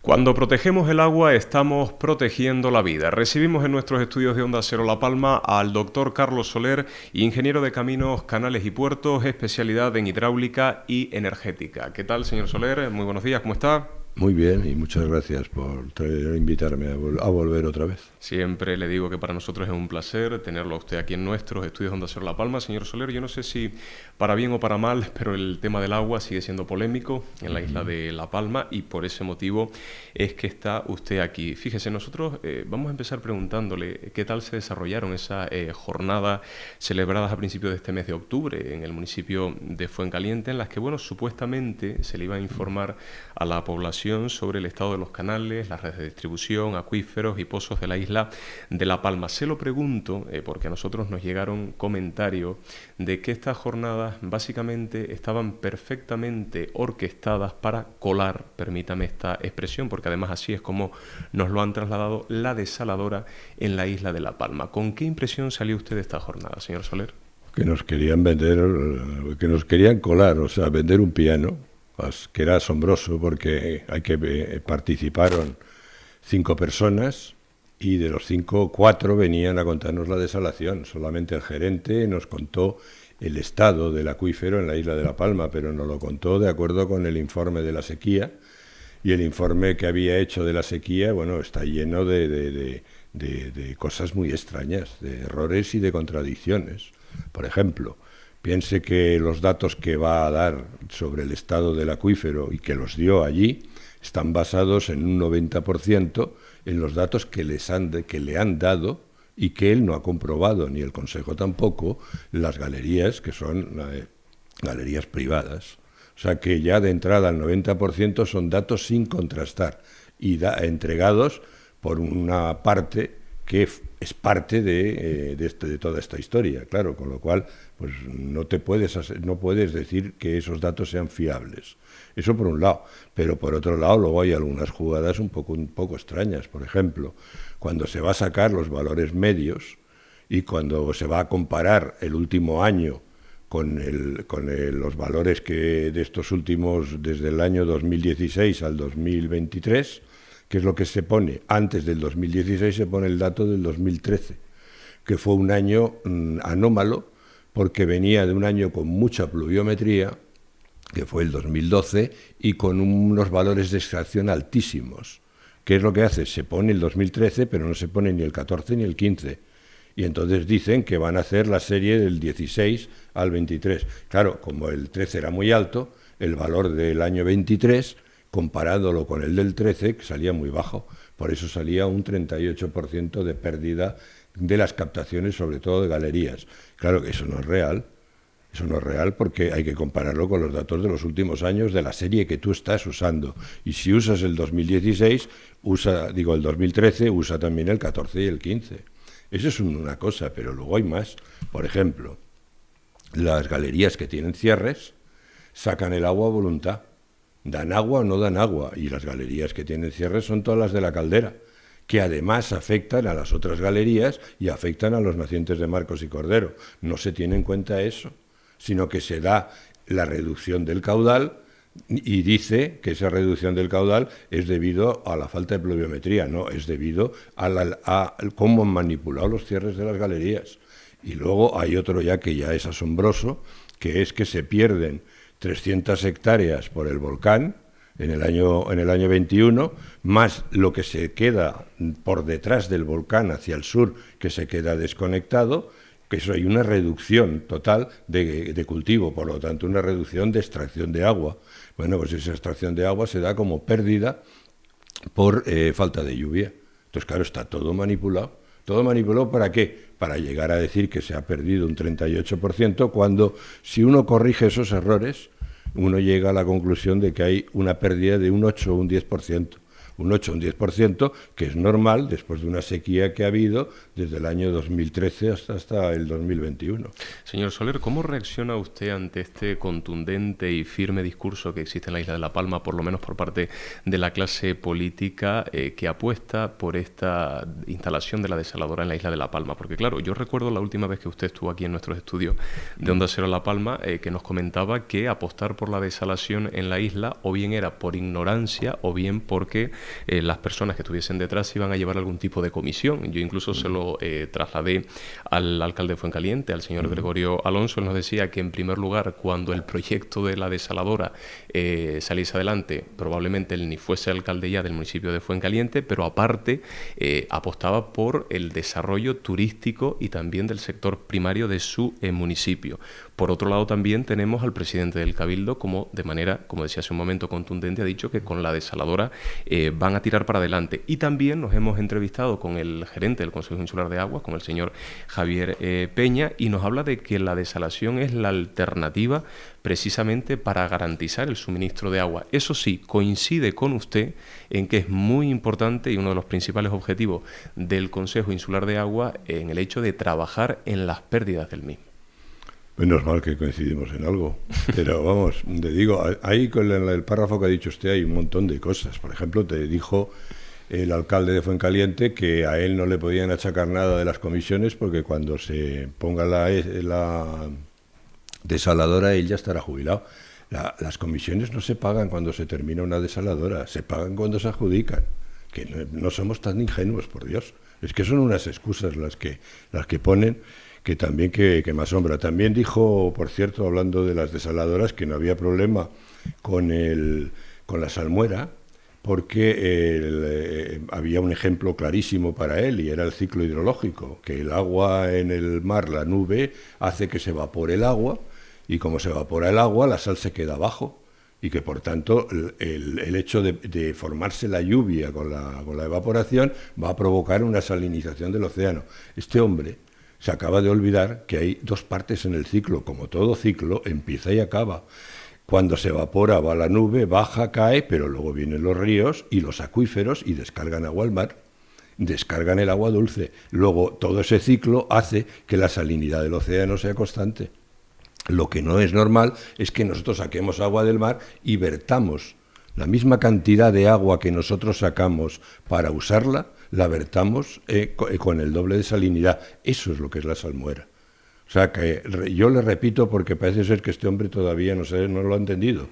Cuando protegemos el agua, estamos protegiendo la vida. Recibimos en nuestros estudios de Onda Cero La Palma al doctor Carlos Soler, ingeniero de caminos, canales y puertos, especialidad en hidráulica y energética. ¿Qué tal, señor Soler? Muy buenos días, ¿cómo está? Muy bien, y muchas gracias por invitarme a volver otra vez. Siempre le digo que para nosotros es un placer tenerlo a usted aquí en nuestros estudios de Onda Cero La Palma. Señor Soler, yo no sé si para bien o para mal, pero el tema del agua sigue siendo polémico en la isla de La Palma y por ese motivo es que está usted aquí. Fíjese, nosotros vamos a empezar preguntándole qué tal se desarrollaron esas jornadas celebradas a principios de este mes de octubre en el municipio de Fuencaliente, en las que, bueno, supuestamente se le iba a informar a la población sobre el estado de los canales, las redes de distribución, acuíferos y pozos de la isla de La Palma. Se lo pregunto porque a nosotros nos llegaron comentarios de que estas jornadas básicamente estaban perfectamente orquestadas para colar, permítame esta expresión, porque además así es como nos lo han trasladado, la desaladora en la isla de La Palma. ¿Con qué impresión salió usted de esta jornada, señor Soler? Que nos querían vender, que nos querían colar, o sea, vender un piano, que era asombroso porque participaron 5 personas y de los 5, 4 venían a contarnos la desalación. Solamente el gerente nos contó el estado del acuífero en la isla de La Palma, pero nos lo contó de acuerdo con el informe de la sequía, y el informe que había hecho de la sequía, bueno, está lleno de cosas muy extrañas, de errores y de contradicciones. Por ejemplo, piense que los datos que va a dar sobre el estado del acuífero y que los dio allí están basados en un 90% en los datos que le han dado y que él no ha comprobado, ni el Consejo tampoco, las galerías, que son galerías privadas. O sea que ya de entrada el 90% son datos sin contrastar y entregados por una parte que es parte de toda esta historia, claro, con lo cual pues no puedes decir que esos datos sean fiables. Eso por un lado, pero por otro lado luego hay algunas jugadas un poco extrañas. Por ejemplo, cuando se va a sacar los valores medios y cuando se va a comparar el último año con los valores que de estos últimos, desde el año 2016 al 2023, que es lo que se pone. Antes del 2016 se pone el dato del 2013, que fue un año anómalo, porque venía de un año con mucha pluviometría, que fue el 2012, y con unos valores de extracción altísimos. ¿Qué es lo que hace? Se pone el 2013, pero no se pone ni el 14 ni el 15. Y entonces dicen que van a hacer la serie del 16 al 23. Claro, como el 13 era muy alto, el valor del año 23... comparándolo con el del 13, que salía muy bajo. Por eso salía un 38% de pérdida de las captaciones, sobre todo de galerías. Claro que eso no es real. Eso no es real porque hay que compararlo con los datos de los últimos años de la serie que tú estás usando. Y si usas el 2016, el 2013, usa también el 14 y el 15. Eso es una cosa, pero luego hay más. Por ejemplo, las galerías que tienen cierres sacan el agua a voluntad. ¿Dan agua o no dan agua? Y las galerías que tienen cierres son todas las de la Caldera, que además afectan a las otras galerías y afectan a los nacientes de Marcos y Cordero. No se tiene en cuenta eso, sino que se da la reducción del caudal y dice que esa reducción del caudal es debido a la falta de pluviometría. No, es debido a cómo han manipulado los cierres de las galerías. Y luego hay otro que ya es asombroso, que es que se pierden 300 hectáreas por el volcán en el año 21, más lo que se queda por detrás del volcán hacia el sur, que se queda desconectado, que eso hay una reducción total de cultivo, por lo tanto una reducción de extracción de agua. Bueno, pues esa extracción de agua se da como pérdida por falta de lluvia. Entonces, claro, está todo manipulado. ¿Todo manipulado para qué? Para llegar a decir que se ha perdido un 38%, cuando si uno corrige esos errores, uno llega a la conclusión de que hay una pérdida de un 8 o un 10%. Un 8 o un 10%, que es normal después de una sequía que ha habido desde el año 2013 hasta el 2021. Señor Soler, ¿cómo reacciona usted ante este contundente y firme discurso que existe en la isla de La Palma, por lo menos por parte de la clase política que apuesta por esta instalación de la desaladora en la isla de La Palma? Porque claro, yo recuerdo la última vez que usted estuvo aquí en nuestros estudios de Onda Cero La Palma, que nos comentaba que apostar por la desalación en la isla o bien era por ignorancia o bien porque las personas que estuviesen detrás iban a llevar algún tipo de comisión. Yo incluso se lo trasladé al alcalde de Fuencaliente, al señor Gregorio Alonso. Él nos decía que, en primer lugar, cuando el proyecto de la desaladora saliese adelante, probablemente él ni fuese alcalde ya del municipio de Fuencaliente, pero aparte apostaba por el desarrollo turístico y también del sector primario de su municipio. Por otro lado, también tenemos al presidente del Cabildo, como de manera, como decía hace un momento, contundente, ha dicho que con la desaladora van a tirar para adelante. Y también nos hemos entrevistado con el gerente del Consejo Insular de Aguas, con el señor Javier Peña, y nos habla de que la desalación es la alternativa precisamente para garantizar el suministro de agua. Eso sí, coincide con usted en que es muy importante y uno de los principales objetivos del Consejo Insular de Agua en el hecho de trabajar en las pérdidas del mismo. Menos mal que coincidimos en algo, pero vamos, te digo, ahí con el párrafo que ha dicho usted hay un montón de cosas. Por ejemplo, te dijo el alcalde de Fuencaliente que a él no le podían achacar nada de las comisiones porque cuando se ponga la desaladora él ya estará jubilado. Las comisiones no se pagan cuando se termina una desaladora, se pagan cuando se adjudican. Que no somos tan ingenuos, por Dios. Es que son unas excusas las que ponen, que también que me asombra. También dijo, por cierto, hablando de las desaladoras, que no había problema con la salmuera, porque había un ejemplo clarísimo para él, y era el ciclo hidrológico, que el agua en el mar, la nube, hace que se evapore el agua, y como se evapora el agua, la sal se queda abajo, y que por tanto el hecho de formarse la lluvia con la evaporación va a provocar una salinización del océano. Este hombre se acaba de olvidar que hay dos partes en el ciclo. Como todo ciclo, empieza y acaba. Cuando se evapora va la nube, baja, cae, pero luego vienen los ríos y los acuíferos y descargan agua al mar, descargan el agua dulce. Luego todo ese ciclo hace que la salinidad del océano sea constante. Lo que no es normal es que nosotros saquemos agua del mar y vertamos la misma cantidad de agua que nosotros sacamos para usarla, la vertamos con el doble de salinidad. Eso es lo que es la salmuera. O sea, que yo le repito, porque parece ser que este hombre todavía no lo ha entendido.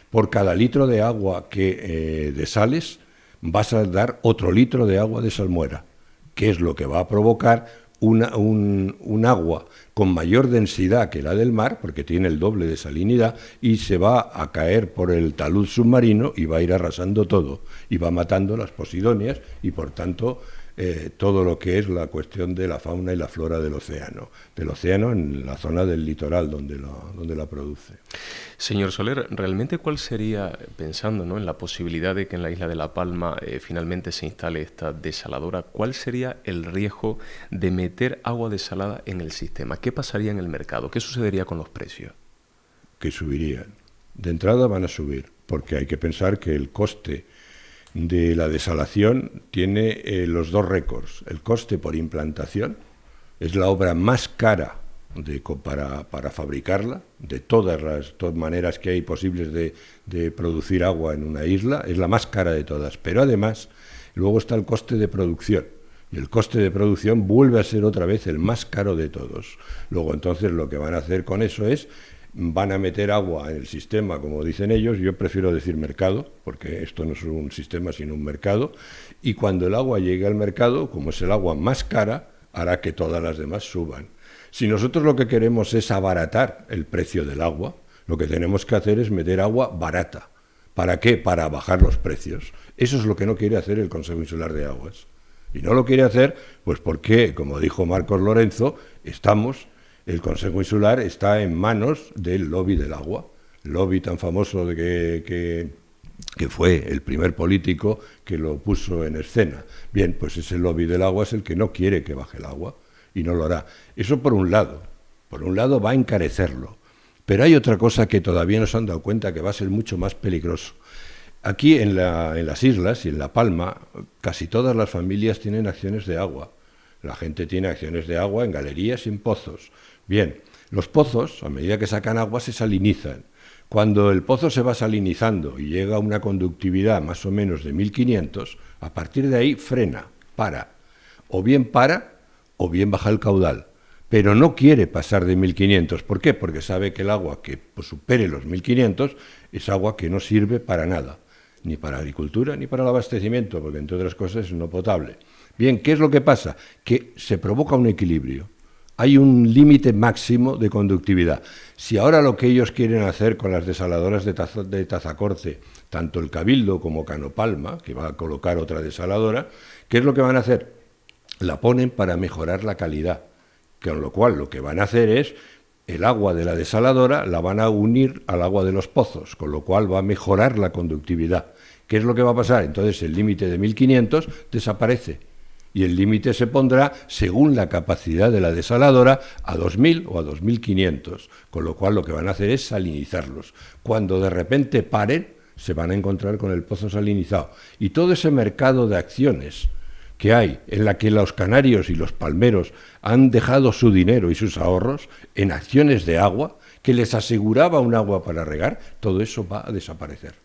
Por cada litro de agua que desales, vas a dar otro litro de agua de salmuera, que es lo que va a provocar un agua con mayor densidad que la del mar, porque tiene el doble de salinidad, y se va a caer por el talud submarino y va a ir arrasando todo, y va matando las posidonias, y por tanto todo lo que es la cuestión de la fauna y la flora del océano en la zona del litoral donde la produce. Señor Soler, ¿realmente cuál sería, pensando, ¿no?, en la posibilidad de que en la isla de La Palma finalmente se instale esta desaladora, cuál sería el riesgo de meter agua desalada en el sistema? ¿Qué pasaría en el mercado? ¿Qué sucedería con los precios? Que subirían. De entrada van a subir, porque hay que pensar que el coste de la desalación tiene los dos récords. El coste por implantación es la obra más cara para fabricarla, de todas las maneras que hay posibles de producir agua en una isla, es la más cara de todas. Pero además, luego está el coste de producción. Y el coste de producción vuelve a ser otra vez el más caro de todos. Luego, entonces, lo que van a hacer con eso es van a meter agua en el sistema, como dicen ellos. Yo prefiero decir mercado, porque esto no es un sistema sino un mercado, y cuando el agua llegue al mercado, como es el agua más cara, hará que todas las demás suban. Si nosotros lo que queremos es abaratar el precio del agua, lo que tenemos que hacer es meter agua barata. ¿Para qué? Para bajar los precios. Eso es lo que no quiere hacer el Consejo Insular de Aguas. Y no lo quiere hacer pues porque, como dijo Marcos Lorenzo, el Consejo Insular está en manos del lobby del agua, lobby tan famoso que fue el primer político que lo puso en escena. Bien, pues ese lobby del agua es el que no quiere que baje el agua, y no lo hará. Eso por un lado va a encarecerlo, pero hay otra cosa que todavía no se han dado cuenta, que va a ser mucho más peligroso. Aquí en las islas y en La Palma, casi todas las familias tienen acciones de agua. La gente tiene acciones de agua en galerías y en pozos. Bien, los pozos, a medida que sacan agua, se salinizan. Cuando el pozo se va salinizando y llega a una conductividad más o menos de 1500, a partir de ahí frena, para. O bien baja el caudal. Pero no quiere pasar de 1500. ¿Por qué? Porque sabe que el agua que supere los 1500 es agua que no sirve para nada. ni para agricultura, ni para el abastecimiento, porque entre otras cosas es no potable. Bien, ¿qué es lo que pasa? Que se provoca un equilibrio. Hay un límite máximo de conductividad. Si ahora lo que ellos quieren hacer con las desaladoras de Tazacorte, tanto el Cabildo como Canopalma, que va a colocar otra desaladora, ¿qué es lo que van a hacer? La ponen para mejorar la calidad, con lo cual lo que van a hacer es el agua de la desaladora la van a unir al agua de los pozos, con lo cual va a mejorar la conductividad. ¿Qué es lo que va a pasar? Entonces el límite de 1500 desaparece y el límite se pondrá según la capacidad de la desaladora a 2000 o a 2500, con lo cual lo que van a hacer es salinizarlos. Cuando de repente paren, se van a encontrar con el pozo salinizado. Y todo ese mercado de acciones que hay, en la que los canarios y los palmeros han dejado su dinero y sus ahorros en acciones de agua, que les aseguraba un agua para regar, todo eso va a desaparecer.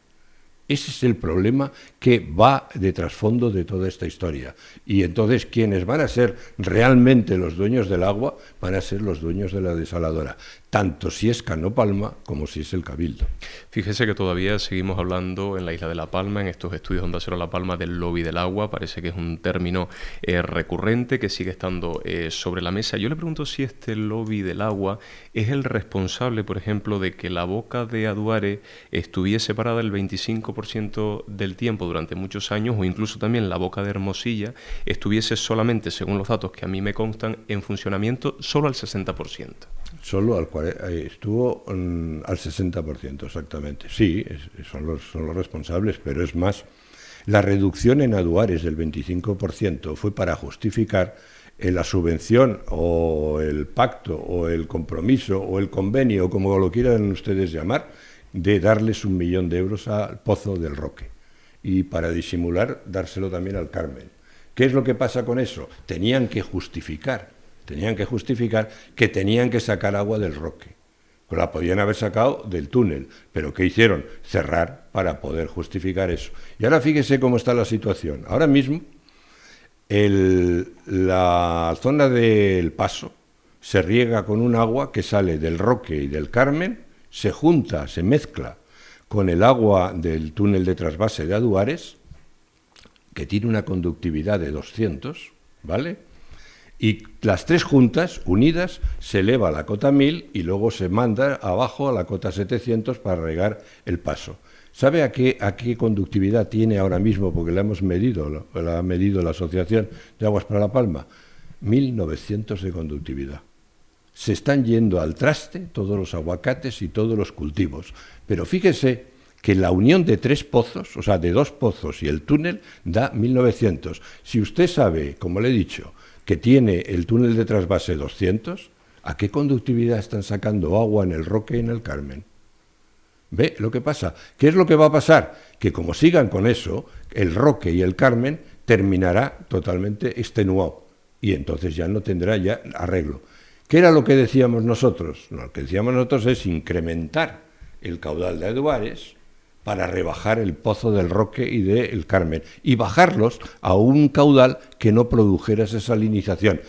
Ese es el problema que va de trasfondo de toda esta historia. Y entonces quienes van a ser realmente los dueños del agua van a ser los dueños de la desaladora, tanto si es Canopalma como si es el Cabildo. Fíjese que todavía seguimos hablando en la isla de La Palma, en estos estudios Onda Cero La Palma, del lobby del agua. Parece que es un término recurrente que sigue estando sobre la mesa. Yo le pregunto si este lobby del agua es el responsable, por ejemplo, de que la boca de Aduare estuviese parada el 25% del tiempo durante muchos años, o incluso también la boca de Hermosilla estuviese solamente, según los datos que a mí me constan, en funcionamiento solo al 60%. Solo estuvo al 60%, exactamente. Sí, son los responsables, pero es más, la reducción en Aduares del 25% fue para justificar la subvención o el pacto o el compromiso o el convenio, como lo quieran ustedes llamar, de darles 1 millón de euros al Pozo del Roque y para disimular dárselo también al Carmen. ¿Qué es lo que pasa con eso? Tenían que justificar que tenían que sacar agua del Roque. Pues la podían haber sacado del túnel, pero ¿qué hicieron? Cerrar para poder justificar eso. Y ahora fíjese cómo está la situación. Ahora mismo la zona del Paso se riega con un agua que sale del Roque y del Carmen, se junta, se mezcla con el agua del túnel de trasvase de Aduares, que tiene una conductividad de 200, ¿vale? Y las tres juntas, unidas, se eleva a la cota 1000 y luego se manda abajo a la cota 700 para regar el Paso. ¿Sabe a qué conductividad tiene ahora mismo? Porque la hemos medido, la ha medido la Asociación de Aguas para La Palma. 1900 de conductividad. Se están yendo al traste todos los aguacates y todos los cultivos. Pero fíjese que la unión de 3 pozos, o sea, de 2 pozos y el túnel, da 1900. Si usted sabe, como le he dicho, que tiene el túnel de trasvase 200, ¿a qué conductividad están sacando agua en el Roque y en el Carmen? ¿Ve lo que pasa? ¿Qué es lo que va a pasar? Que como sigan con eso, el Roque y el Carmen terminará totalmente extenuado y entonces ya no tendrá ya arreglo. ¿Qué era lo que decíamos nosotros? Lo que decíamos nosotros es incrementar el caudal de Aduares para rebajar el Pozo del Roque y del Carmen y bajarlos a un caudal que no produjera esa salinización.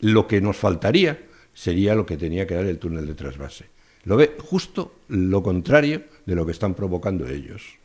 Lo que nos faltaría sería lo que tenía que dar el túnel de trasvase. Lo ve justo lo contrario de lo que están provocando ellos.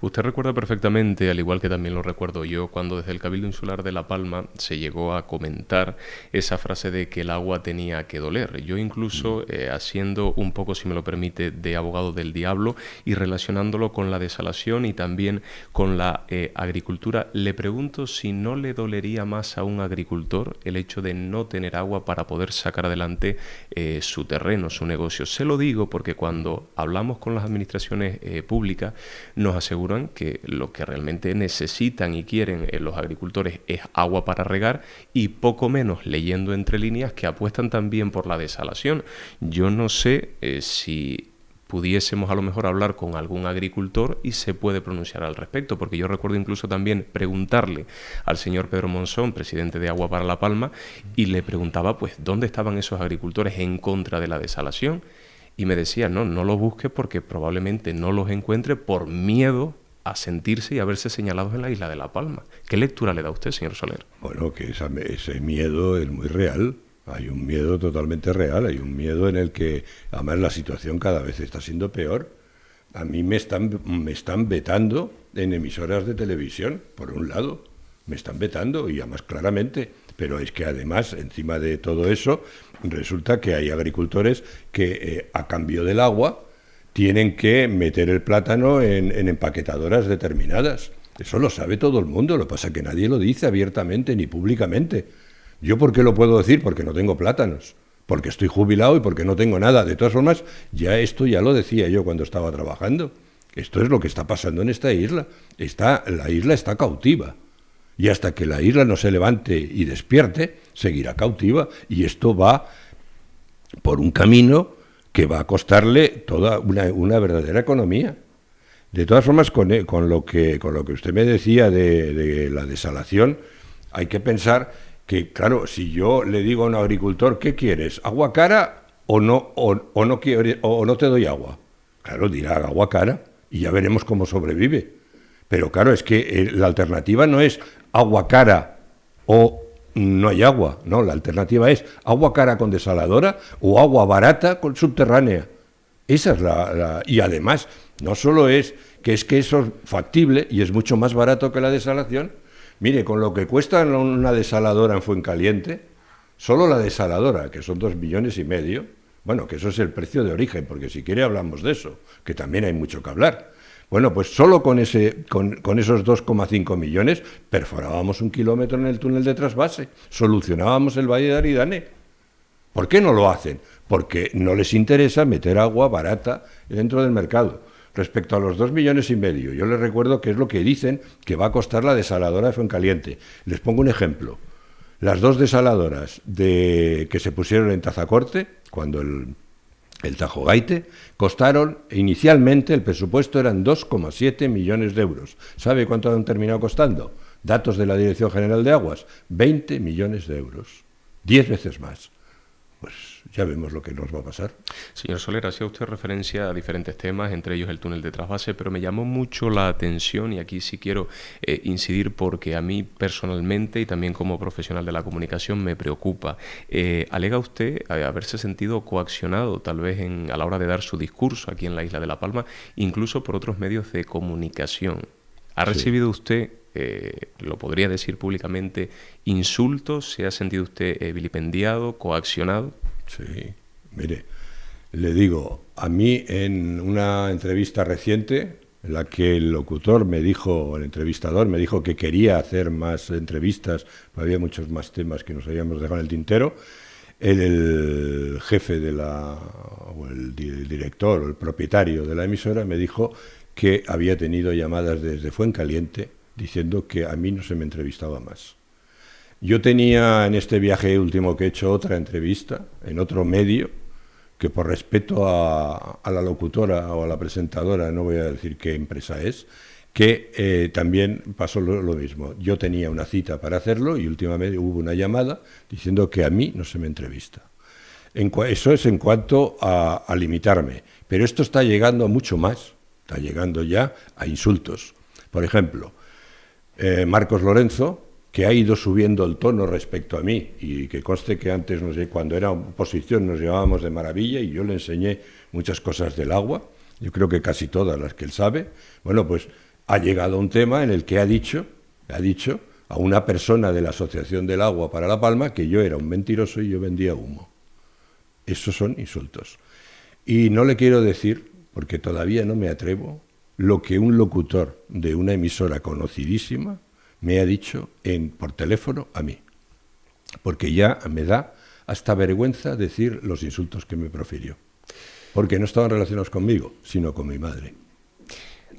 Usted recuerda perfectamente, al igual que también lo recuerdo yo, cuando desde el Cabildo Insular de La Palma se llegó a comentar esa frase de que el agua tenía que doler. Yo incluso, haciendo un poco, si me lo permite, de abogado del diablo y relacionándolo con la desalación y también con la agricultura, le pregunto si no le dolería más a un agricultor el hecho de no tener agua para poder sacar adelante su terreno, su negocio. Se lo digo porque cuando hablamos con las administraciones públicas nos aseguran que lo que realmente necesitan y quieren los agricultores es agua para regar y poco menos, leyendo entre líneas, que apuestan también por la desalación. Yo no sé si pudiésemos a lo mejor hablar con algún agricultor y se puede pronunciar al respecto, porque yo recuerdo incluso también preguntarle al señor Pedro Monzón, presidente de Agua para La Palma, y le preguntaba pues dónde estaban esos agricultores en contra de la desalación. Y me decía, no los busque porque probablemente no los encuentre por miedo a sentirse y a verse señalados en la isla de La Palma. ¿Qué lectura le da a usted, señor Soler? Bueno, que ese miedo es muy real. Hay un miedo totalmente real. Hay un miedo en el que, además, la situación cada vez está siendo peor. A mí me están vetando en emisoras de televisión, por un lado, me están vetando y además claramente, pero es que además, encima de todo eso, resulta que hay agricultores que a cambio del agua tienen que meter el plátano en empaquetadoras determinadas. Eso lo sabe todo el mundo, lo que pasa es que nadie lo dice abiertamente ni públicamente. ¿Yo por qué lo puedo decir? Porque no tengo plátanos, porque estoy jubilado y porque no tengo nada. De todas formas, esto ya lo decía yo cuando estaba trabajando. Esto es lo que está pasando en esta isla. La isla está cautiva. Y hasta que la isla no se levante y despierte, seguirá cautiva. Y esto va por un camino que va a costarle toda una verdadera economía. De todas formas, con lo que usted me decía de la desalación, hay que pensar que, claro, si yo le digo a un agricultor, ¿qué quieres? ¿Agua cara o no te doy agua? Claro, dirá agua cara y ya veremos cómo sobrevive. Pero claro, es que la alternativa no es agua cara o no hay agua, no, la alternativa es agua cara con desaladora o agua barata con subterránea. Esa es y además, no solo es que eso es factible y es mucho más barato que la desalación. Mire, con lo que cuesta una desaladora en Fuencaliente, solo la desaladora, que son 2,5 millones, bueno, que eso es el precio de origen, porque si quiere hablamos de eso, que también hay mucho que hablar. Bueno, pues solo con esos 2,5 millones perforábamos 1 kilómetro en el túnel de trasvase, solucionábamos el Valle de Aridane. ¿Por qué no lo hacen? Porque no les interesa meter agua barata dentro del mercado. Respecto a los 2,5 millones, yo les recuerdo que es lo que dicen que va a costar la desaladora de Fuencaliente. Les pongo un ejemplo. Las 2 desaladoras que se pusieron en Tazacorte, cuando el Tajo Gaite, costaron, inicialmente el presupuesto eran 2,7 millones de euros. ¿Sabe cuánto han terminado costando? Datos de la Dirección General de Aguas, 20 millones de euros. 10 veces más. Pues ya vemos lo que nos va a pasar. Señor Soler, hacía usted referencia a diferentes temas, entre ellos el túnel de trasvase, pero me llamó mucho la atención, y aquí sí quiero incidir porque a mí personalmente y también como profesional de la comunicación me preocupa. Alega usted haberse sentido coaccionado tal vez a la hora de dar su discurso aquí en la isla de La Palma, incluso por otros medios de comunicación. ¿Ha recibido usted, lo podría decir públicamente, insultos? ¿Se ha sentido usted vilipendiado, coaccionado? Sí, mire, le digo, a mí en una entrevista reciente, en la que el entrevistador me dijo que quería hacer más entrevistas, había muchos más temas que nos habíamos dejado en el tintero, el jefe o el director o el propietario de la emisora me dijo que había tenido llamadas desde Fuencaliente diciendo que a mí no se me entrevistaba más. Yo tenía en este viaje último que he hecho otra entrevista en otro medio, que por respeto a la locutora o a la presentadora, no voy a decir qué empresa es, que también pasó lo mismo. Yo tenía una cita para hacerlo y últimamente hubo una llamada diciendo que a mí no se me entrevista. Eso es en cuanto a limitarme, pero esto está llegando a mucho más. Está llegando ya a insultos. Por ejemplo, Marcos Lorenzo, que ha ido subiendo el tono respecto a mí, y que conste que antes, no sé, cuando era oposición nos llevábamos de maravilla y yo le enseñé muchas cosas del agua, yo creo que casi todas las que él sabe. Bueno, pues ha llegado a un tema en el que ha dicho a una persona de la Asociación del Agua para La Palma que yo era un mentiroso y yo vendía humo. Esos son insultos. Y no le quiero decir, porque todavía no me atrevo, lo que un locutor de una emisora conocidísima me ha dicho por teléfono a mí. Porque ya me da hasta vergüenza decir los insultos que me profirió. Porque no estaban relacionados conmigo, sino con mi madre.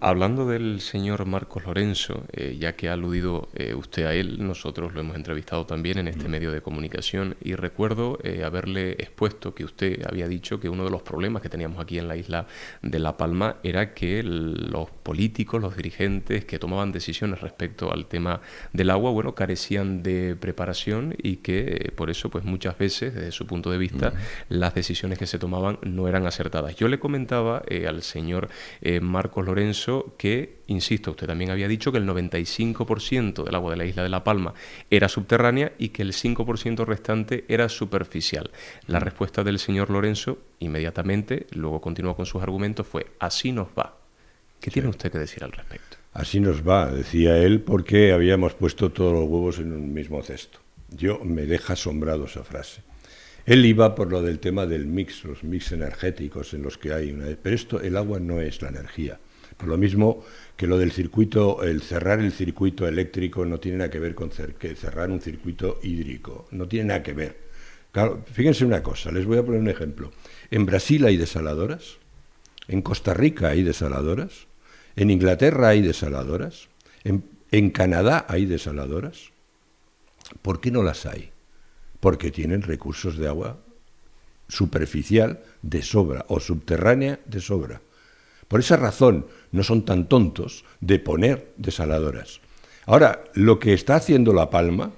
Hablando del señor Marcos Lorenzo, ya que ha aludido usted a él, nosotros lo hemos entrevistado también en este medio de comunicación y recuerdo haberle expuesto que usted había dicho que uno de los problemas que teníamos aquí en la isla de La Palma era que los políticos, los dirigentes que tomaban decisiones respecto al tema del agua, bueno, carecían de preparación y que por eso, pues muchas veces, desde su punto de vista, las decisiones que se tomaban no eran acertadas. Yo le comentaba al señor Marcos Lorenzo que, insisto, usted también había dicho que el 95% del agua de la isla de La Palma era subterránea y que el 5% restante era superficial. La respuesta del señor Lorenzo, inmediatamente, luego continuó con sus argumentos, fue: así nos va. ¿Qué tiene usted que decir al respecto? Así nos va, decía él, porque habíamos puesto todos los huevos en un mismo cesto. Me deja asombrado esa frase. Él iba por lo del tema del mix, los mix energéticos en los que hay una... Pero el agua no es la energía. Por lo mismo que lo del circuito, el cerrar el circuito eléctrico no tiene nada que ver con cerrar un circuito hídrico. No tiene nada que ver. Claro, fíjense una cosa, les voy a poner un ejemplo. En Brasil hay desaladoras, en Costa Rica hay desaladoras, en Inglaterra hay desaladoras, en Canadá hay desaladoras. ¿Por qué no las hay? Porque tienen recursos de agua superficial de sobra o subterránea de sobra. Por esa razón no son tan tontos de poner desaladoras. Ahora, lo que está haciendo La Palma,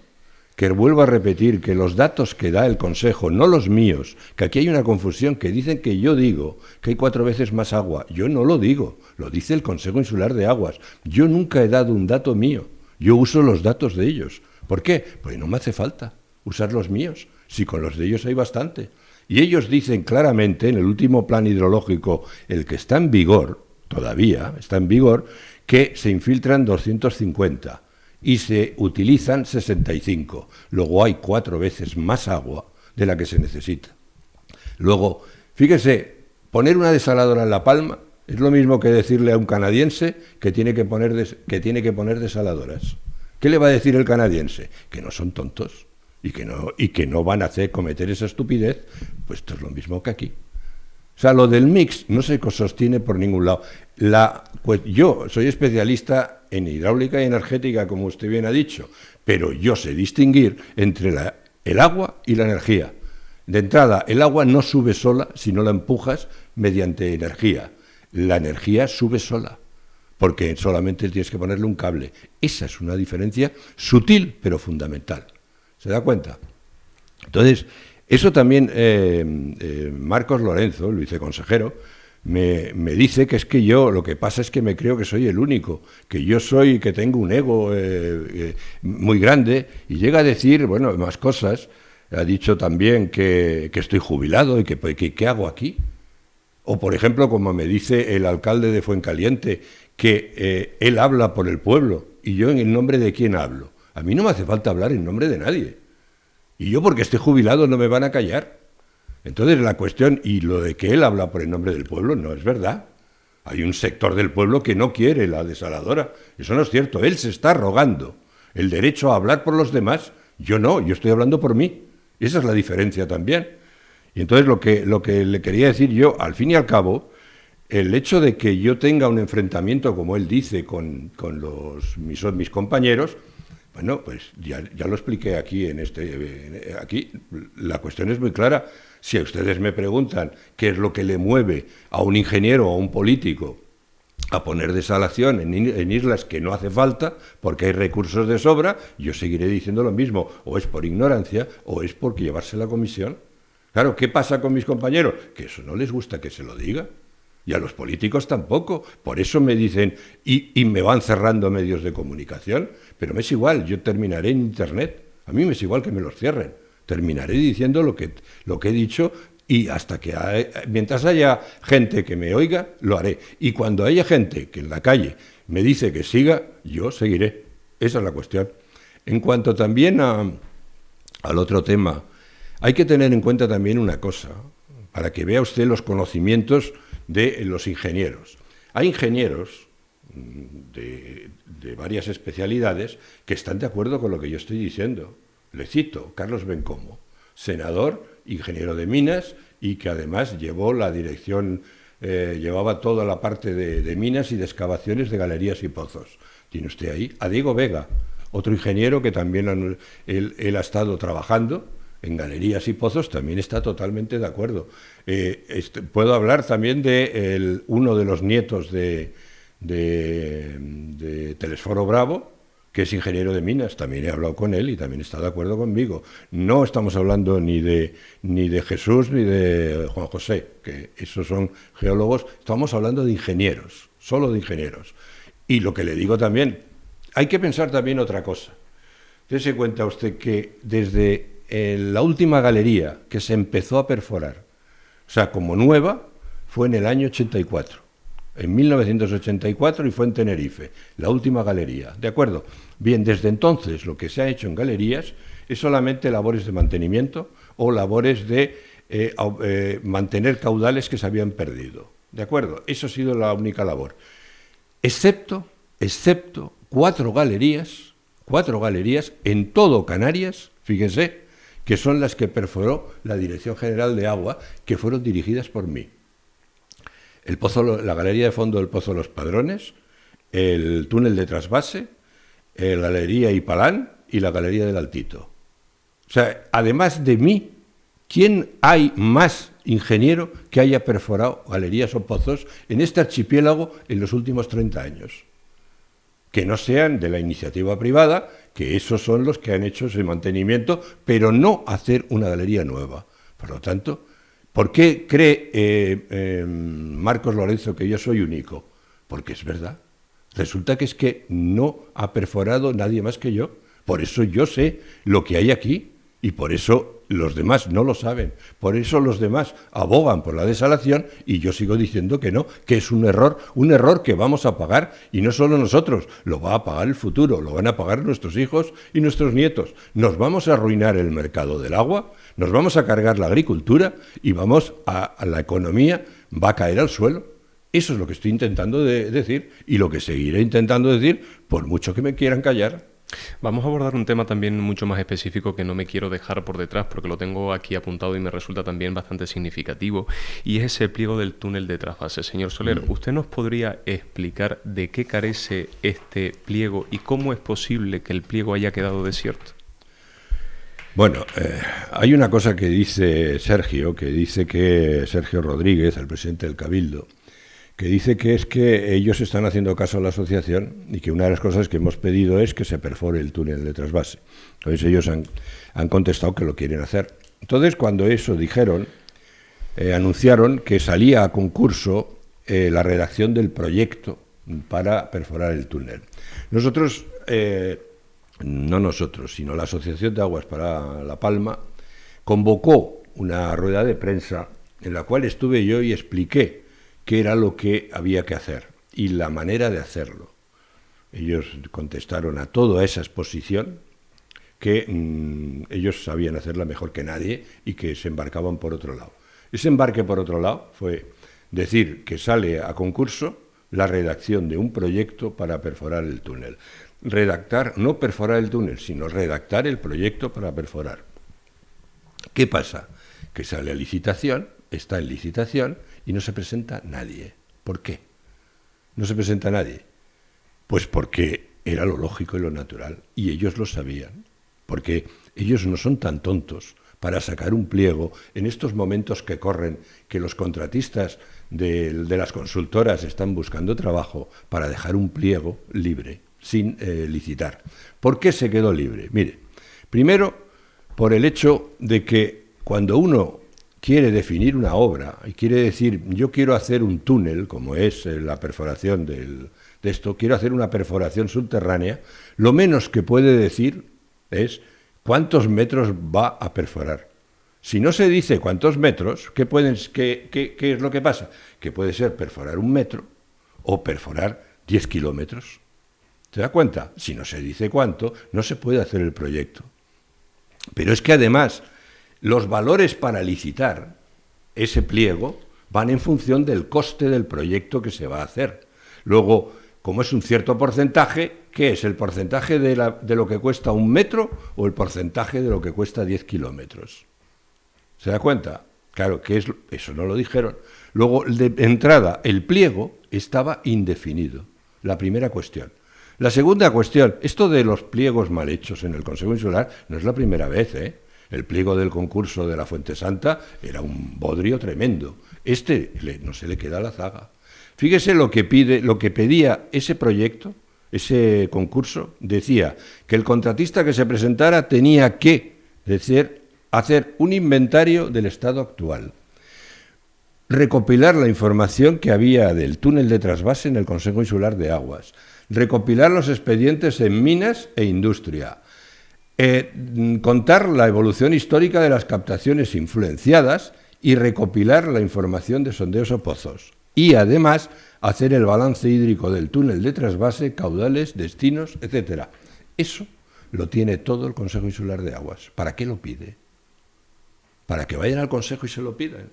que vuelvo a repetir que los datos que da el Consejo, no los míos, que aquí hay una confusión, que dicen que yo digo que hay 4 veces más agua. Yo no lo digo, lo dice el Consejo Insular de Aguas. Yo nunca he dado un dato mío, yo uso los datos de ellos. ¿Por qué? Pues no me hace falta usar los míos, si con los de ellos hay bastante. Y ellos dicen claramente, en el último plan hidrológico, el que está en vigor, todavía está en vigor, que se infiltran 250 y se utilizan 65. Luego hay 4 veces más agua de la que se necesita. Luego, fíjese, poner una desaladora en La Palma es lo mismo que decirle a un canadiense que tiene que poner desaladoras. ¿Qué le va a decir el canadiense? Que no son tontos y que no van a cometer esa estupidez. Pues esto es lo mismo que aquí. O sea, lo del mix no se sostiene por ningún lado. Pues yo soy especialista en hidráulica y energética, como usted bien ha dicho, pero yo sé distinguir entre el agua y la energía. De entrada, el agua no sube sola si no la empujas mediante energía. La energía sube sola, porque solamente tienes que ponerle un cable. Esa es una diferencia sutil, pero fundamental. ¿Se da cuenta? Entonces, eso también Marcos Lorenzo, el viceconsejero, me dice que es que yo, lo que pasa es que me creo que soy el único, que tengo un ego muy grande, y llega a decir, bueno, más cosas. Ha dicho también que estoy jubilado y que ¿qué hago aquí? O, por ejemplo, como me dice el alcalde de Fuencaliente, que él habla por el pueblo, y yo en nombre de quién hablo. A mí no me hace falta hablar en nombre de nadie. Y yo, porque esté jubilado, no me van a callar. Entonces, la cuestión, y lo de que él habla por el nombre del pueblo, no es verdad. Hay un sector del pueblo que no quiere la desaladora. Eso no es cierto. Él se está arrogando el derecho a hablar por los demás. Yo no, yo estoy hablando por mí. Esa es la diferencia también. Y entonces lo que le quería decir yo, al fin y al cabo, el hecho de que yo tenga un enfrentamiento, como él dice, con mis compañeros, bueno, pues ya lo expliqué aquí aquí la cuestión es muy clara. Si a ustedes me preguntan qué es lo que le mueve a un ingeniero o a un político a poner desalación en islas que no hace falta, porque hay recursos de sobra, yo seguiré diciendo lo mismo, o es por ignorancia, o es porque llevarse la comisión. Claro, ¿qué pasa con mis compañeros? Que eso no les gusta que se lo diga. Y a los políticos tampoco. Por eso me dicen, y me van cerrando medios de comunicación. Pero me es igual, yo terminaré en Internet. A mí me es igual que me los cierren. Terminaré diciendo lo que he dicho, y mientras haya gente que me oiga, lo haré. Y cuando haya gente que en la calle me dice que siga, yo seguiré. Esa es la cuestión. En cuanto también al otro tema, hay que tener en cuenta también una cosa, para que vea usted los conocimientos de los ingenieros. Hay ingenieros de varias especialidades que están de acuerdo con lo que yo estoy diciendo. Le cito, Carlos Bencomo, senador, ingeniero de minas, y que además llevó la dirección, llevaba toda la parte de minas y de excavaciones de galerías y pozos. Tiene usted ahí a Diego Vega, otro ingeniero que también él ha estado trabajando en galerías y pozos, también está totalmente de acuerdo. Puedo hablar también de uno de los nietos de Telesforo Bravo, que es ingeniero de minas. También he hablado con él y también está de acuerdo conmigo. No estamos hablando ni de Jesús ni de Juan José, que esos son geólogos. Estamos hablando de ingenieros, solo de ingenieros. Y lo que le digo también, hay que pensar también otra cosa. Dése cuenta usted que desde la última galería que se empezó a perforar, o sea, como nueva, fue en el año 84. en 1984 y fue en Tenerife, la última galería, ¿de acuerdo? Bien, desde entonces lo que se ha hecho en galerías es solamente labores de mantenimiento o labores de mantener caudales que se habían perdido, ¿de acuerdo? Eso ha sido la única labor, excepto cuatro galerías en todo Canarias, fíjense, que son las que perforó la Dirección General de Agua, que fueron dirigidas por mí. La galería de fondo del Pozo de los Padrones, el túnel de trasvase, la galería Ipalán y la galería del Altito. O sea, además de mí, ¿quién hay más ingeniero que haya perforado galerías o pozos en este archipiélago en los últimos 30 años? Que no sean de la iniciativa privada, que esos son los que han hecho ese mantenimiento, pero no hacer una galería nueva. Por lo tanto, ¿por qué cree Marcos Lorenzo que yo soy único? Porque es verdad. Resulta que es que no ha perforado nadie más que yo. Por eso yo sé lo que hay aquí y por eso los demás no lo saben. Por eso los demás abogan por la desalación y yo sigo diciendo que no, que es un error que vamos a pagar y no solo nosotros, lo va a pagar el futuro, lo van a pagar nuestros hijos y nuestros nietos. Nos vamos a arruinar el mercado del agua, nos vamos a cargar la agricultura y vamos a la economía va a caer al suelo. Eso es lo que estoy intentando decir y lo que seguiré intentando decir por mucho que me quieran callar. Vamos a abordar un tema también mucho más específico que no me quiero dejar por detrás porque lo tengo aquí apuntado y me resulta también bastante significativo y es ese pliego del túnel de trasvase. Señor Soler, ¿usted nos podría explicar de qué carece este pliego y cómo es posible que el pliego haya quedado desierto? Bueno, hay una cosa que dice Sergio Rodríguez, el presidente del Cabildo, que dice que es que ellos están haciendo caso a la asociación y que una de las cosas que hemos pedido es que se perfore el túnel de trasvase. Entonces ellos han contestado que lo quieren hacer. Entonces cuando eso dijeron, anunciaron que salía a concurso la redacción del proyecto para perforar el túnel. No nosotros, sino la Asociación de Aguas para La Palma, convocó una rueda de prensa en la cual estuve yo y expliqué qué era lo que había que hacer y la manera de hacerlo. Ellos contestaron a toda esa exposición que ellos sabían hacerla mejor que nadie y que se embarcaban por otro lado. Ese embarque por otro lado fue decir que sale a concurso la redacción de un proyecto para perforar el túnel. Redactar, no perforar el túnel, sino redactar el proyecto para perforar. ¿Qué pasa? Que sale a licitación, está en licitación y no se presenta nadie. ¿Por qué? No se presenta nadie. Pues porque era lo lógico y lo natural, y ellos lo sabían, porque ellos no son tan tontos para sacar un pliego en estos momentos que corren, que los contratistas de las consultoras están buscando trabajo para dejar un pliego libre, sin licitar. ¿Por qué se quedó libre? Mire, primero, por el hecho de que cuando uno quiere definir una obra y quiere decir, yo quiero hacer un túnel, como es la perforación de esto, quiero hacer una perforación subterránea, lo menos que puede decir es cuántos metros va a perforar. Si no se dice cuántos metros, ¿qué es lo que pasa? Que puede ser perforar 1 metro o perforar 10 kilómetros. ¿Se da cuenta? Si no se dice cuánto, no se puede hacer el proyecto. Pero es que además los valores para licitar ese pliego van en función del coste del proyecto que se va a hacer. Luego, como es un cierto porcentaje, ¿qué es? ¿El porcentaje de lo que cuesta 1 metro o el porcentaje de lo que cuesta 10 kilómetros? ¿Se da cuenta? Claro, que eso no lo dijeron. Luego, de entrada, el pliego estaba indefinido. La primera cuestión. La segunda cuestión, esto de los pliegos mal hechos en el Consejo Insular no es la primera vez, ¿eh? El pliego del concurso de la Fuente Santa era un bodrio tremendo. No se le queda la zaga. Fíjese lo que pedía ese proyecto, ese concurso, decía que el contratista que se presentara tenía que hacer un inventario del estado actual, recopilar la información que había del túnel de trasvase en el Consejo Insular de Aguas, recopilar los expedientes en minas e industria, contar la evolución histórica de las captaciones influenciadas y recopilar la información de sondeos o pozos. Y además hacer el balance hídrico del túnel de trasvase, caudales, destinos, etcétera. Eso lo tiene todo el Consejo Insular de Aguas. ¿Para qué lo pide? ¿Para que vayan al Consejo y se lo pidan?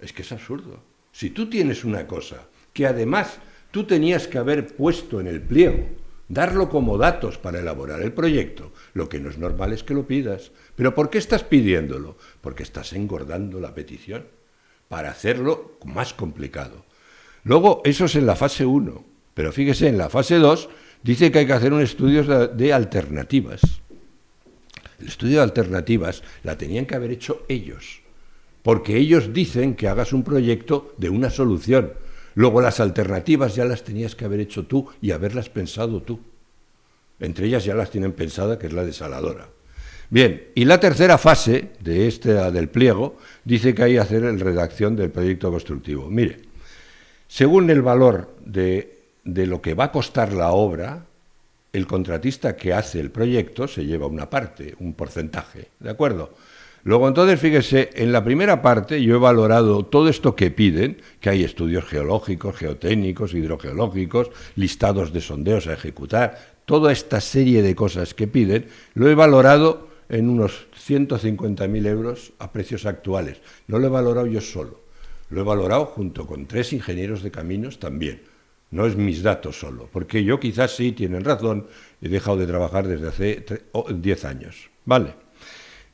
Es que es absurdo. Si tú tienes una cosa que además tú tenías que haber puesto en el pliego, darlo como datos para elaborar el proyecto, lo que no es normal es que lo pidas. ¿Pero por qué estás pidiéndolo? Porque estás engordando la petición para hacerlo más complicado. Luego, eso es en la fase 1, pero fíjese, en la fase 2 dice que hay que hacer un estudio de alternativas. El estudio de alternativas la tenían que haber hecho ellos, porque ellos dicen que hagas un proyecto de una solución. Luego las alternativas ya las tenías que haber hecho tú y haberlas pensado tú. Entre ellas ya las tienen pensada, que es la desaladora. Bien, y la tercera fase de del pliego dice que hay que hacer la redacción del proyecto constructivo. Mire, según el valor de lo que va a costar la obra, el contratista que hace el proyecto se lleva una parte, un porcentaje, ¿de acuerdo? Luego, entonces, fíjese, en la primera parte yo he valorado todo esto que piden, que hay estudios geológicos, geotécnicos, hidrogeológicos, listados de sondeos a ejecutar, toda esta serie de cosas que piden, lo he valorado en unos 150.000 euros a precios actuales. No lo he valorado yo solo, lo he valorado junto con 3 ingenieros de caminos también. No es mis datos solo, porque yo quizás sí, tienen razón, he dejado de trabajar desde hace 10 años. Vale.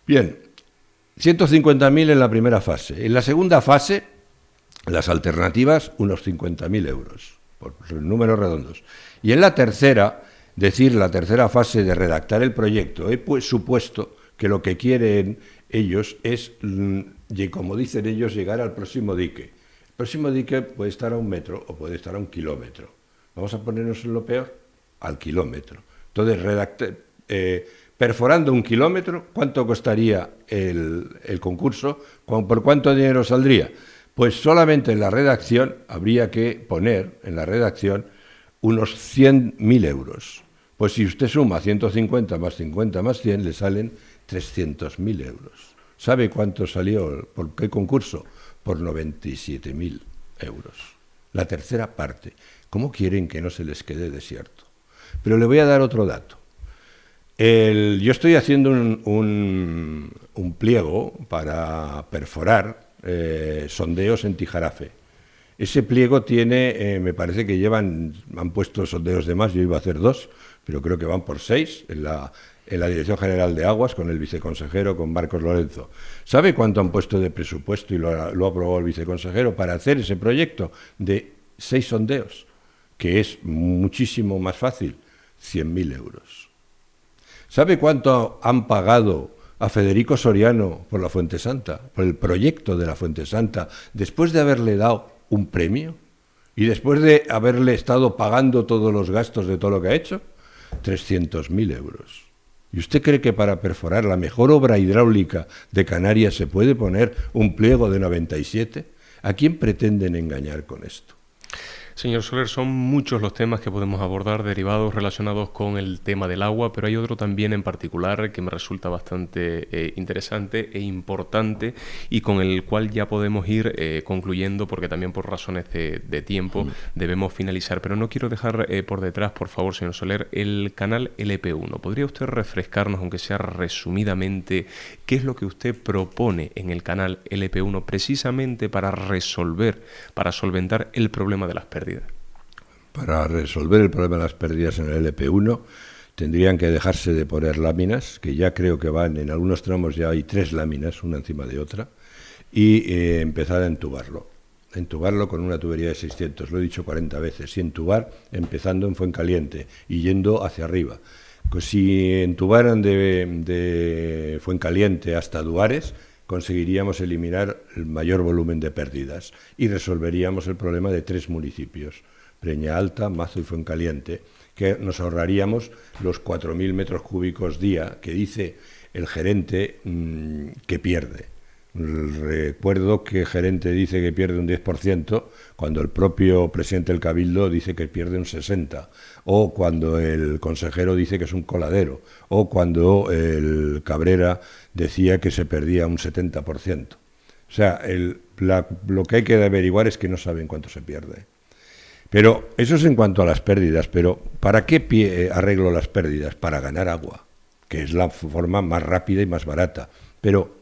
Bien, 150.000 en la primera fase. En la segunda fase, las alternativas, unos 50.000 euros, por números redondos. Y en la tercera, la tercera fase de redactar el proyecto, he supuesto que lo que quieren ellos es, como dicen ellos, llegar al próximo dique. El próximo dique puede estar a 1 metro o puede estar a 1 kilómetro. Vamos a ponernos en lo peor, al kilómetro. Entonces, perforando 1 kilómetro, ¿cuánto costaría el concurso? ¿Por cuánto dinero saldría? Pues solamente en la redacción habría que poner, en la redacción, unos 100.000 euros. Pues si usted suma 150 más 50 más 100, le salen 300.000 euros. ¿Sabe cuánto salió? ¿Por qué concurso? Por 97.000 euros. La tercera parte. ¿Cómo quieren que no se les quede desierto? Pero le voy a dar otro dato. Yo estoy haciendo un pliego para perforar sondeos en Tijarafe. Ese pliego tiene, me parece que han puesto sondeos de más, yo iba a hacer 2, pero creo que van por 6 en la Dirección General de Aguas, con el viceconsejero, con Marcos Lorenzo. ¿Sabe cuánto han puesto de presupuesto y lo ha aprobado el viceconsejero para hacer ese proyecto de 6 sondeos? Que es muchísimo más fácil, 100.000 euros. ¿Sabe cuánto han pagado a Federico Soriano por la Fuente Santa, por el proyecto de la Fuente Santa, después de haberle dado un premio y después de haberle estado pagando todos los gastos de todo lo que ha hecho? 300.000 euros. ¿Y usted cree que para perforar la mejor obra hidráulica de Canarias se puede poner un pliego de 97? ¿A quién pretenden engañar con esto? Señor Soler, son muchos los temas que podemos abordar derivados relacionados con el tema del agua, pero hay otro también en particular que me resulta bastante interesante e importante y con el cual ya podemos ir concluyendo, porque también por razones de tiempo debemos finalizar. Pero no quiero dejar por detrás, por favor, señor Soler, el canal LP1. ¿Podría usted refrescarnos, aunque sea resumidamente, qué es lo que usted propone en el canal LP1 precisamente para solventar el problema de las pérdidas? Para resolver el problema de las pérdidas en el LP1 tendrían que dejarse de poner láminas, que ya creo que en algunos tramos ya hay 3 láminas, una encima de otra, y empezar a entubarlo con una tubería de 600, lo he dicho 40 veces, y entubar empezando en Fuencaliente y yendo hacia arriba. Pues si entubaran de Fuencaliente hasta Duares, conseguiríamos eliminar el mayor volumen de pérdidas y resolveríamos el problema de 3 municipios, Breña Alta, Mazo y Fuencaliente, que nos ahorraríamos los 4.000 metros cúbicos día que dice el gerente que pierde. Recuerdo que el gerente dice que pierde un 10%, cuando el propio presidente del Cabildo dice que pierde un 60%, o cuando el consejero dice que es un coladero, o cuando el Cabrera decía que se perdía un 70%. O sea, lo que hay que averiguar es que no saben cuánto se pierde. Pero eso es en cuanto a las pérdidas, pero ¿para qué arreglo las pérdidas? Para ganar agua, que es la forma más rápida y más barata. Pero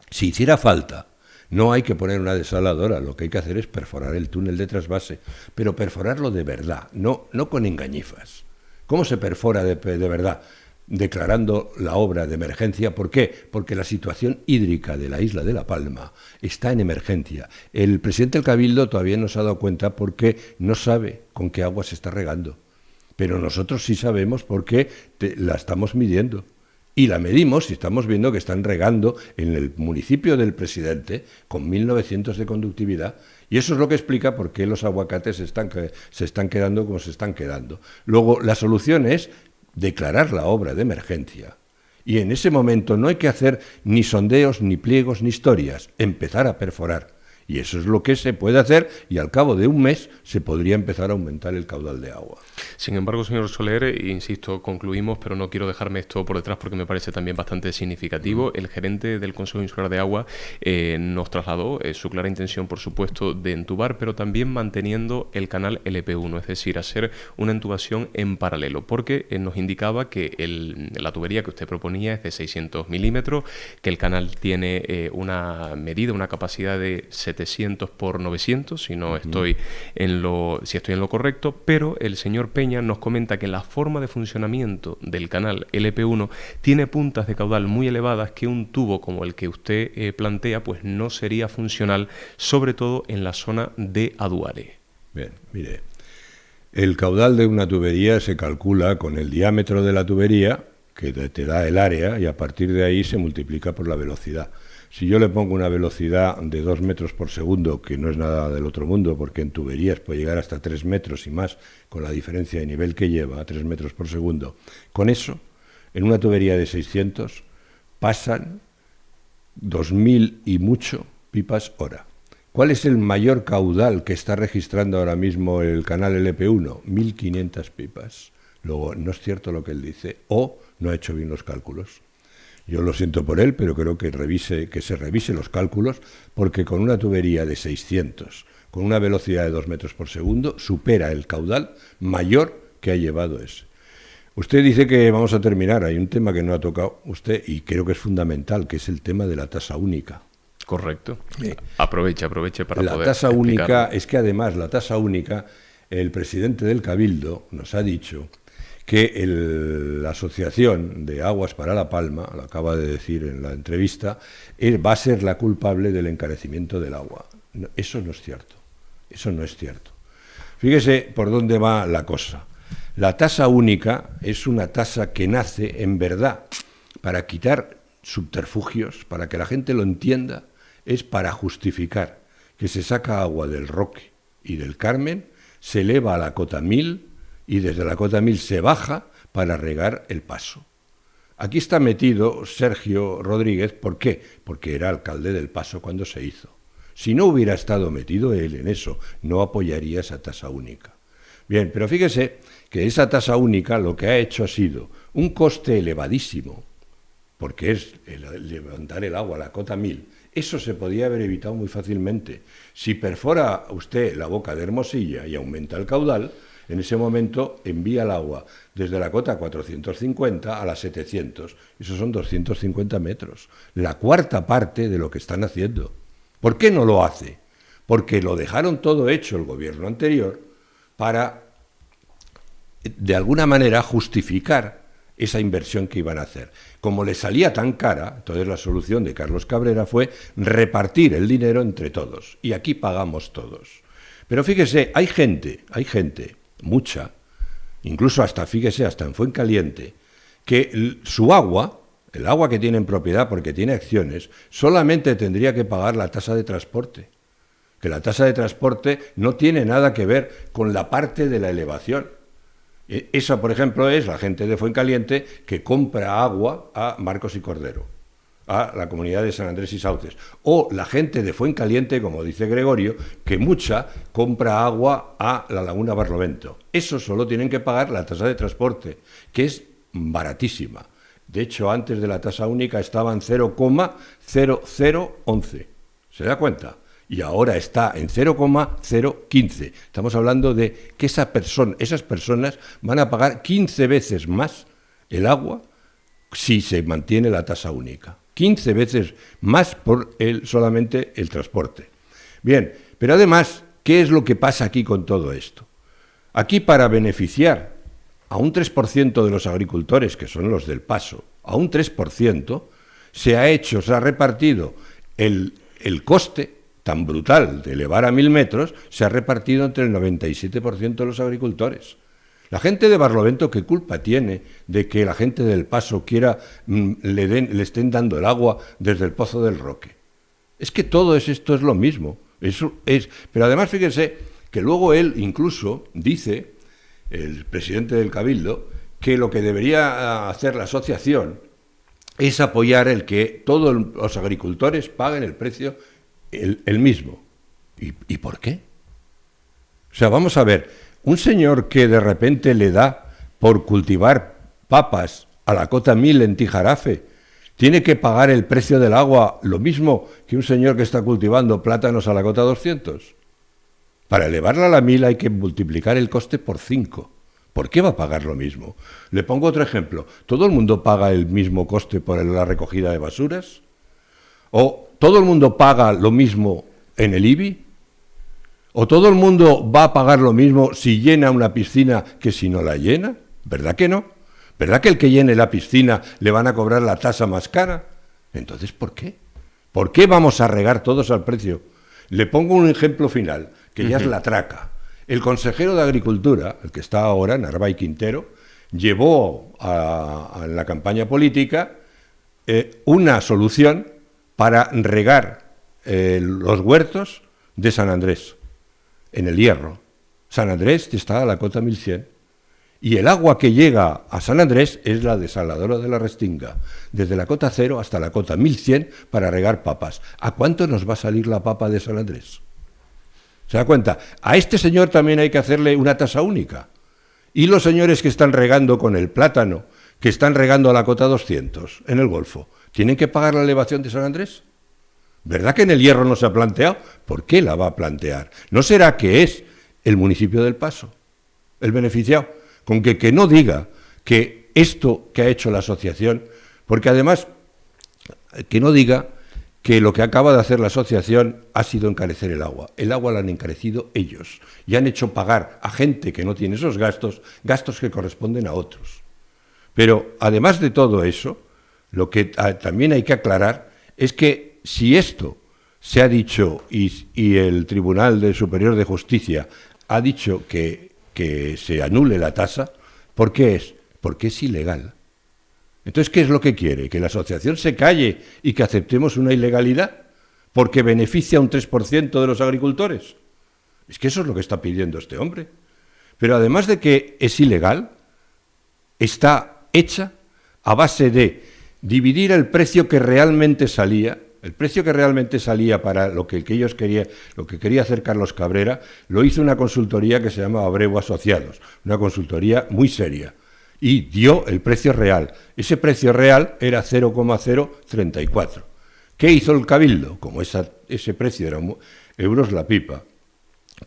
si hiciera falta, no hay que poner una desaladora, lo que hay que hacer es perforar el túnel de trasvase, pero perforarlo de verdad, no con engañifas. ¿Cómo se perfora de verdad? Declarando la obra de emergencia. ¿Por qué? Porque la situación hídrica de la isla de La Palma está en emergencia. El presidente del Cabildo todavía no se ha dado cuenta porque no sabe con qué agua se está regando. Pero nosotros sí sabemos porque la estamos midiendo. Y la medimos y estamos viendo que están regando en el municipio del presidente con 1900 de conductividad. Y eso es lo que explica por qué los aguacates se están quedando como se están quedando. Luego, la solución es declarar la obra de emergencia. Y en ese momento no hay que hacer ni sondeos, ni pliegos, ni historias. Empezar a perforar. Y eso es lo que se puede hacer y al cabo de un mes se podría empezar a aumentar el caudal de agua. Sin embargo, señor Soler, insisto, concluimos, pero no quiero dejarme esto por detrás porque me parece también bastante significativo. El gerente del Consejo Insular de Agua nos trasladó su clara intención, por supuesto, de entubar, pero también manteniendo el canal LP1, es decir, hacer una entubación en paralelo, porque nos indicaba que la tubería que usted proponía es de 600 milímetros, que el canal tiene una medida, una capacidad de 700 por 900, si estoy en lo correcto, pero el señor Peña nos comenta que la forma de funcionamiento del canal LP1 tiene puntas de caudal muy elevadas que un tubo como el que usted plantea pues no sería funcional, sobre todo en la zona de Aduare. Bien, mire, el caudal de una tubería se calcula con el diámetro de la tubería, que te da el área, y a partir de ahí se multiplica por la velocidad. Si yo le pongo una velocidad de 2 metros por segundo, que no es nada del otro mundo, porque en tuberías puede llegar hasta 3 metros y más, con la diferencia de nivel que lleva, a 3 metros por segundo, con eso, en una tubería de 600, pasan 2.000 y mucho pipas hora. ¿Cuál es el mayor caudal que está registrando ahora mismo el canal LP1? 1.500 pipas. Luego, no es cierto lo que él dice, o no ha hecho bien los cálculos. Yo lo siento por él, pero creo que se revise los cálculos, porque con una tubería de 600, con una velocidad de 2 metros por segundo, supera el caudal mayor que ha llevado ese. Usted dice que vamos a terminar, hay un tema que no ha tocado usted y creo que es fundamental, que es el tema de la tasa única. Correcto. Aproveche para poder La tasa única, es que además la tasa única, el presidente del Cabildo nos ha dicho que la Asociación de Aguas para La Palma, lo acaba de decir en la entrevista, va a ser la culpable del encarecimiento del agua. No, eso no es cierto. Eso no es cierto. Fíjese por dónde va la cosa. La tasa única es una tasa que nace, en verdad, para quitar subterfugios, para que la gente lo entienda, es para justificar que se saca agua del Roque y del Carmen, se eleva a la cota 1000 y desde la cota 1000 se baja para regar el Paso. Aquí está metido Sergio Rodríguez, ¿por qué? Porque era alcalde del Paso cuando se hizo. Si no hubiera estado metido él en eso, no apoyaría esa tasa única. Bien, pero fíjese que esa tasa única lo que ha hecho ha sido un coste elevadísimo, porque es levantar el agua a la cota 1000. Eso se podía haber evitado muy fácilmente. Si perfora usted la boca de Hermosilla y aumenta el caudal, en ese momento envía el agua desde la cota 450 a la 700. Esos son 250 metros. La cuarta parte de lo que están haciendo. ¿Por qué no lo hace? Porque lo dejaron todo hecho el gobierno anterior para, de alguna manera, justificar esa inversión que iban a hacer. Como le salía tan cara, entonces la solución de Carlos Cabrera fue repartir el dinero entre todos. Y aquí pagamos todos. Pero fíjese, hay gente, mucha, incluso hasta en Fuencaliente, que su agua, el agua que tiene en propiedad porque tiene acciones, solamente tendría que pagar la tasa de transporte. Que la tasa de transporte no tiene nada que ver con la parte de la elevación. Esa, por ejemplo, es la gente de Fuencaliente que compra agua a Marcos y Cordero, a la comunidad de San Andrés y Sauces. O la gente de Fuencaliente, como dice Gregorio, que mucha compra agua a la Laguna Barlovento. Eso solo tienen que pagar la tasa de transporte, que es baratísima. De hecho, antes de la tasa única estaban 0,0011. ¿Se da cuenta? y ahora está en 0,015. Estamos hablando de que esas personas van a pagar 15 veces más el agua si se mantiene la tasa única. 15 veces más por solamente el transporte. Bien, pero además, ¿qué es lo que pasa aquí con todo esto? Aquí, para beneficiar a un 3% de los agricultores, que son los del Paso, a un 3%, se ha repartido el coste tan brutal de elevar a 1.000 metros, se ha repartido entre el 97% de los agricultores. La gente de Barlovento, ¿qué culpa tiene de que la gente del Paso le estén dando el agua desde el Pozo del Roque? Es que todo esto es lo mismo. Pero además, fíjense que luego él incluso dice, el presidente del Cabildo, que lo que debería hacer la asociación es apoyar el que todos los agricultores paguen el precio el mismo. ¿Y por qué? O sea, vamos a ver, un señor que de repente le da por cultivar papas a la cota 1000 en Tijarafe, ¿tiene que pagar el precio del agua lo mismo que un señor que está cultivando plátanos a la cota 200? Para elevarla a la 1000 hay que multiplicar el coste por 5. ¿Por qué va a pagar lo mismo? Le pongo otro ejemplo. ¿Todo el mundo paga el mismo coste por la recogida de basuras? ¿O todo el mundo paga lo mismo en el IBI? ¿O todo el mundo va a pagar lo mismo si llena una piscina que si no la llena? ¿Verdad que no? ¿Verdad que el que llene la piscina le van a cobrar la tasa más cara? Entonces, ¿por qué? ¿Por qué vamos a regar todos al precio? Le pongo un ejemplo final, que ya es la traca. El consejero de Agricultura, el que está ahora, Narváez Quintero, llevó a la campaña política una solución para regar los huertos de San Andrés, en el Hierro. San Andrés está a la cota 1100. Y el agua que llega a San Andrés es la desaladora de la Restinga, desde la cota 0 hasta la cota 1100 para regar papas. ¿A cuánto nos va a salir la papa de San Andrés? ¿Se da cuenta? A este señor también hay que hacerle una tasa única. Y los señores que están regando con el plátano, que están regando a la cota 200 en el Golfo, ¿tienen que pagar la elevación de San Andrés? ¿Verdad que en el Hierro no se ha planteado? ¿Por qué la va a plantear? ¿No será que es el municipio del Paso el beneficiado? Con que no diga que esto que ha hecho la asociación, porque además que no diga que lo que acaba de hacer la asociación ha sido encarecer el agua. El agua la han encarecido ellos y han hecho pagar a gente que no tiene esos gastos, gastos que corresponden a otros. Pero además de todo eso, lo que también hay que aclarar es que si esto se ha dicho y el Tribunal Superior de Justicia ha dicho que se anule la tasa, ¿por qué es? Porque es ilegal. Entonces, ¿qué es lo que quiere? ¿Que la asociación se calle y que aceptemos una ilegalidad? ¿Porque beneficia a un 3% de los agricultores? Es que eso es lo que está pidiendo este hombre. Pero además de que es ilegal, está hecha a base de dividir el precio que realmente salía. El precio que realmente salía para lo que ellos querían, lo que quería hacer Carlos Cabrera, lo hizo una consultoría que se llama Abreu Asociados, una consultoría muy seria, y dio el precio real. Ese precio real era 0,034. ¿Qué hizo el Cabildo? Como ese precio era euros la pipa,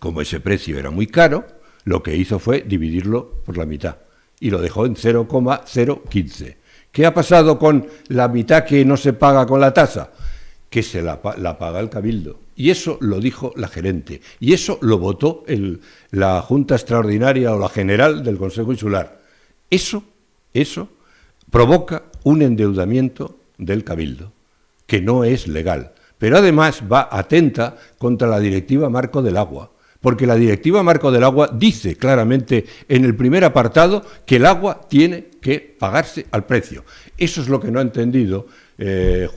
como ese precio era muy caro, lo que hizo fue dividirlo por la mitad, y lo dejó en 0,015. ¿Qué ha pasado con la mitad que no se paga con la tasa? Que se la paga el Cabildo. Y eso lo dijo la gerente. Y eso lo votó la Junta Extraordinaria o la General del Consejo Insular. Eso provoca un endeudamiento del Cabildo, que no es legal. Pero además va atenta contra la Directiva Marco del Agua. Porque la Directiva Marco del Agua dice claramente en el primer apartado que el agua tiene que pagarse al precio. Eso es lo que no ha entendido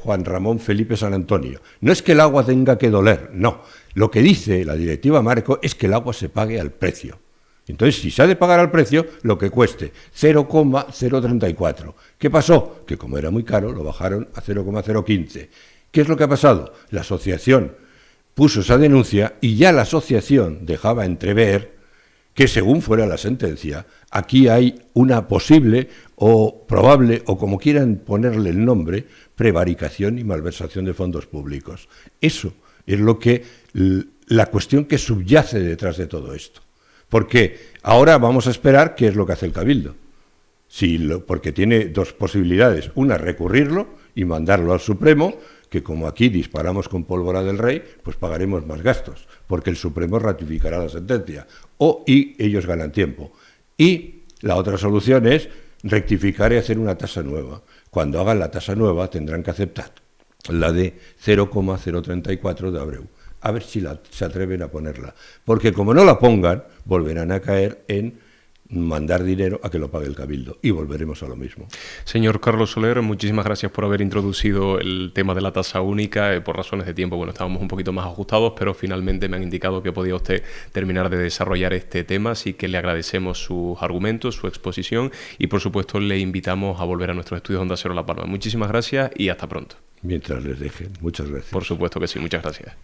Juan Ramón Felipe San Antonio. No es que el agua tenga que doler, no. Lo que dice la Directiva Marco es que el agua se pague al precio. Entonces, si se ha de pagar al precio, lo que cueste, 0,034. ¿Qué pasó? Que como era muy caro, lo bajaron a 0,015. ¿Qué es lo que ha pasado? La asociación puso esa denuncia y ya la asociación dejaba entrever que, según fuera la sentencia, aquí hay una posible o probable, o como quieran ponerle el nombre, prevaricación y malversación de fondos públicos. Eso Es la cuestión que subyace detrás de todo esto. Porque ahora vamos a esperar qué es lo que hace el Cabildo. Porque tiene dos posibilidades. Una, recurrirlo y mandarlo al Supremo, que como aquí disparamos con pólvora del rey, pues pagaremos más gastos, porque el Supremo ratificará la sentencia. Y ellos ganan tiempo. Y la otra solución es rectificar y hacer una tasa nueva. Cuando hagan la tasa nueva tendrán que aceptar la de 0,034 de Abreu. A ver si se atreven a ponerla. Porque como no la pongan, volverán a caer en mandar dinero a que lo pague el Cabildo y volveremos a lo mismo. Señor Carlos Soler, muchísimas gracias por haber introducido el tema de la tasa única. Por razones de tiempo, bueno, estábamos un poquito más ajustados, pero finalmente me han indicado que podía usted terminar de desarrollar este tema, así que le agradecemos sus argumentos, su exposición y por supuesto le invitamos a volver a nuestros estudios Onda Cero La Palma. Muchísimas gracias y hasta pronto. Mientras les dejen. Muchas gracias. Por supuesto que sí, muchas gracias.